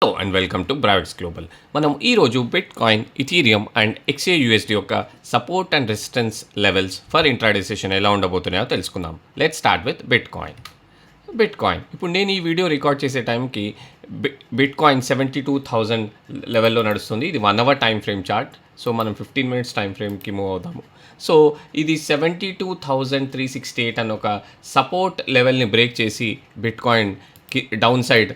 Hello and welcome to Bravits global. మనం ఈరోజు bitcoin, Ethereum and XAUSD యొక్క support and resistance levels for intraday session ఎలా ఉండబోతున్నాయో తెలుసుకుందాం. Let's start with bitcoin. ఇప్పుడు నేను ఈ వీడియో రికార్డ్ చేసే టైంకి బిట్ కాయిన్ 72,000 లెవెల్లో నడుస్తుంది. ఇది 1 hour time frame chart. So మనం 15 మినిట్స్ టైం ఫ్రేమ్కి మూవ్ అవుతాము. సో ఇది 72,368 అని ఒక సపోర్ట్ లెవెల్ని బ్రేక్ చేసి బిట్ కాయిన్కి డౌన్ సైడ్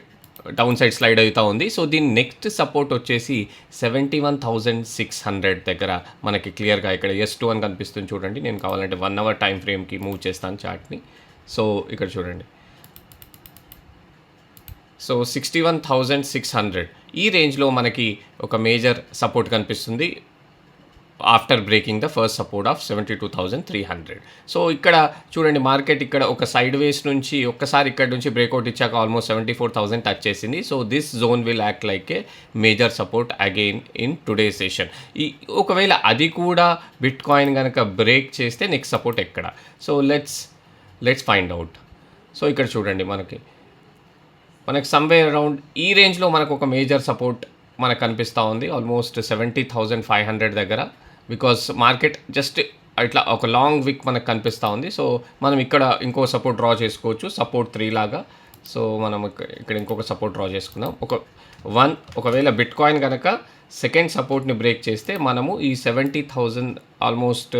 స్లైడ్ అవుతూ ఉంది. సో దీని నెక్స్ట్ సపోర్ట్ వచ్చేసి 71,600 దగ్గర మనకి క్లియర్గా ఇక్కడ S2 అని కనిపిస్తుంది చూడండి. నేను కావాలంటే 1 అవర్ టైం ఫ్రేమ్కి మూవ్ చేస్తాను చార్ట్ని. సో ఇక్కడ చూడండి. సో 61,600 ఈ రేంజ్లో మనకి ఒక మేజర్ సపోర్ట్ కనిపిస్తుంది after breaking the first support of 72,300. So ఇక్కడ చూడండి, మార్కెట్ ఇక్కడ ఒక సైడ్ వేస్ నుంచి ఒక్కసారి ఇక్కడ నుంచి బ్రేక్అవుట్ ఇచ్చాక ఆల్మోస్ట్ 74,000 టచ్ చేసింది. So this zone will act like a major support again in today session. ఒకవేళ అది కూడా బిట్ కాయిన్ కనుక బ్రేక్ చేస్తే నెక్స్ట్ సపోర్ట్ ఎక్కడ? So let's find out. So ఇక్కడ చూడండి, మనకి సమ్వేర్ అరౌండ్ ఈ రేంజ్లో మనకు ఒక మేజర్ సపోర్ట్ మనకు కనిపిస్తూ ఉంది ఆల్మోస్ట్ 70,500 దగ్గర. బికాస్ మార్కెట్ జస్ట్ ఇట్లా ఒక లాంగ్ విక్ మనకు కనిపిస్తూ ఉంది. సో మనం ఇక్కడ ఇంకో సపోర్ట్ డ్రా చేసుకోవచ్చు, సపోర్ట్ 3 లాగా. సో మనం ఇక్కడ ఇంకొక సపోర్ట్ డ్రా చేసుకుందాం. ఒకవేళ బిట్ కాయిన్ కనుక సెకండ్ సపోర్ట్ని బ్రేక్ చేస్తే మనము ఈ 70,000 ఆల్మోస్ట్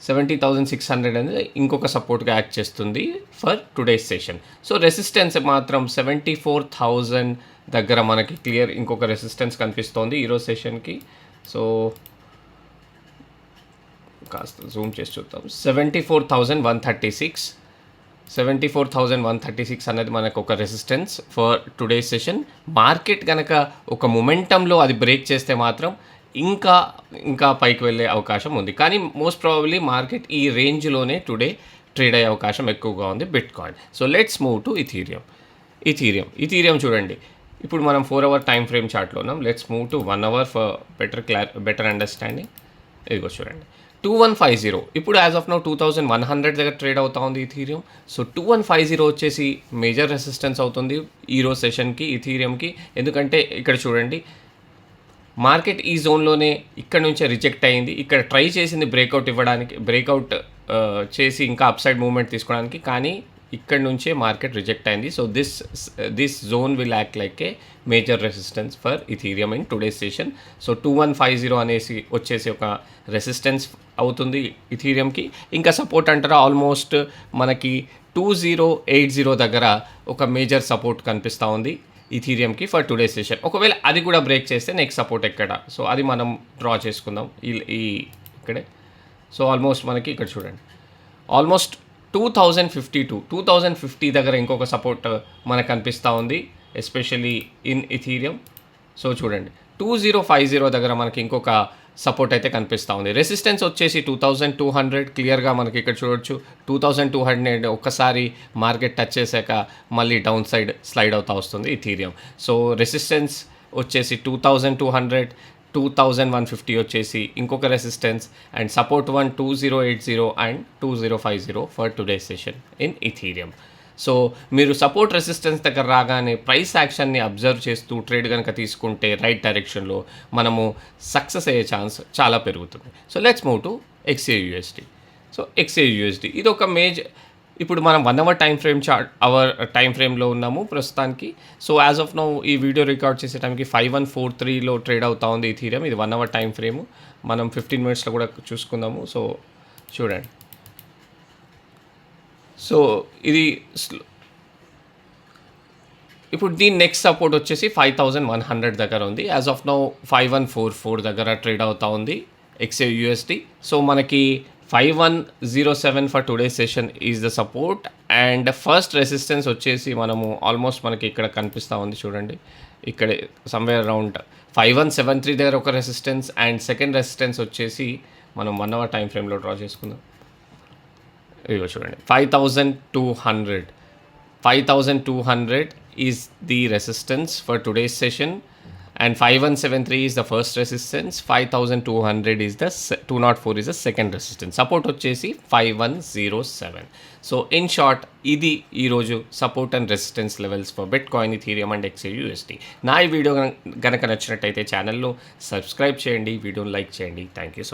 70,600 అనేది ఇంకొక సపోర్ట్గా యాక్ట్ చేస్తుంది for today's session. So resistance మాత్రం 74,000 దగ్గర మనకి క్లియర్ ఇంకొక రెసిస్టెన్స్ కనిపిస్తోంది ఈరోజు సెషన్కి. సో కాస్త జూమ్ చేసి చూద్దాం. 74,136 అనేది మనకు ఒక resistance for today's session. Market కనుక ఒక మొమెంటంలో అది బ్రేక్ చేస్తే మాత్రం ఇంకా పైకి వెళ్ళే అవకాశం ఉంది. కానీ మోస్ట్ ప్రాబబ్లీ మార్కెట్ ఈ రేంజ్లోనే టుడే ట్రేడ్ అయ్యే అవకాశం ఎక్కువగా ఉంది bitcoin. So let's move to Ethereum చూడండి. ఇప్పుడు మనం 4 అవర్ టైం ఫ్రేమ్ చార్ట్లో ఉన్నాం. Let's move to 1 hour for better understanding. ఇదిగో చూడండి, 2150 ఇప్పుడు యాజ్ ఆఫ్ నౌ 2,100 దగ్గర ట్రేడ్ అవుతా ఉంది ఇథీరియం. సో 2150 వచ్చేసి మేజర్ రెసిస్టెన్స్ అవుతుంది ఈరోజు సెషన్కి ఇథీరియంకి. ఎందుకంటే ఇక్కడ చూడండి, మార్కెట్ ఈ జోన్లోనే ఇక్కడ నుంచే రిజెక్ట్ అయ్యింది. ఇక్కడ ట్రై చేసింది బ్రేక్అవుట్ చేసి ఇంకా అప్ సైడ్ మూవ్మెంట్ తీసుకోవడానికి, కానీ ఇక్కడ నుంచే మార్కెట్ రిజెక్ట్ అయింది. So this zone will act like a major resistance for Ethereum in today's session. So 2150 అనేసి వచ్చేసి ఒక రెసిస్టెన్స్ అవుతుంది ఇథీరియంకి. ఇంకా సపోర్ట్ అంటారా, ఆల్మోస్ట్ మనకి 2080 దగ్గర ఒక మేజర్ సపోర్ట్ కనిపిస్తూ ఉంది ఇథీరియంకి ఫర్ టుడే సెషన్. ఒకవేళ అది కూడా బ్రేక్ చేస్తే నెక్స్ట్ సపోర్ట్ ఎక్కడ? సో అది మనం డ్రా చేసుకుందాం ఇక్కడే. సో ఆల్మోస్ట్ మనకి ఇక్కడ చూడండి, ఆల్మోస్ట్ 2,050 దగ్గర ఇంకొక సపోర్ట్ మనకు కనిపిస్తూ ఉంది ఎస్పెషల్లీ ఇన్ ఇథీరియం. సో చూడండి, 2050 దగ్గర మనకి ఇంకొక సపోర్ట్ అయితే కనిపిస్తూ ఉంది. రెసిస్టెన్స్ వచ్చేసి 2,200 క్లియర్గా మనకి ఇక్కడ చూడొచ్చు. 2,200 ఒక్కసారి మార్కెట్ టచ్ చేశాక మళ్ళీ డౌన్ సైడ్ స్లైడ్ అవుతూ వస్తుంది ఇథీరియం. సో రెసిస్టెన్స్ వచ్చేసి 2,200, 2,150 వచ్చేసి ఇంకొక resistance, and support 2080 and 2050 for today session in Ethereum. So మీరు సపోర్ట్ రెసిస్టెన్స్ దగ్గర రాగానే ప్రైస్ యాక్షన్ని అబ్జర్వ్ చేస్తూ ట్రేడ్ కనుక తీసుకుంటే రైట్ డైరెక్షన్లో మనము సక్సెస్ అయ్యే ఛాన్స్ చాలా పెరుగుతుంది. So let's move to XAUSD. So XAUSD ఇది ఒక ఇప్పుడు మనం 1 అవర్ టైం ఫ్రేమ్లో ఉన్నాము ప్రస్తుతానికి. సో యాజ్ ఆఫ్ నౌ ఈ వీడియో రికార్డ్ చేసే టైంకి 5143లో ట్రేడ్ అవుతా ఉంది ఇథీరియం. ఇది 1 అవర్ టైం ఫ్రేము. మనం 15 మినిట్స్లో కూడా చూసుకుందాము. సో చూడండి, సో ఇది ఇప్పుడు దీని నెక్స్ట్ సపోర్ట్ వచ్చేసి 5,100 దగ్గర ఉంది. యాజ్ ఆఫ్ నౌ 5144 దగ్గర ట్రేడ్ అవుతా ఉంది XAUSD. సో మనకి 5107 for today session is the support, and first resistance వచ్చేసి మనకి ఇక్కడ కనిపిస్తూ ఉంది చూడండి. ఇక్కడ సమ్వేర్ అరౌండ్ 5173 దగ్గర ఒక రెసిస్టెన్స్, అండ్ సెకండ్ రెసిస్టెన్స్ వచ్చేసి మనం 1 అవర్ టైం ఫ్రేమ్లో డ్రా చేసుకుందాం. ఇదిగో చూడండి, 5,200 is the resistance for today's session. and 5173 is the first resistance, 5200 is the 204 is the second resistance. Support వచ్చేసి 5107. సో ఇన్ షార్ట్ ఇది ఈరోజు support and resistance levels for bit coin, Ethereum and XAUSD. నా ఈ video కనుక నచ్చినట్టయితే ఛానల్ను subscribe చేయండి, వీడియోని లైక్ చేయండి. Thank you so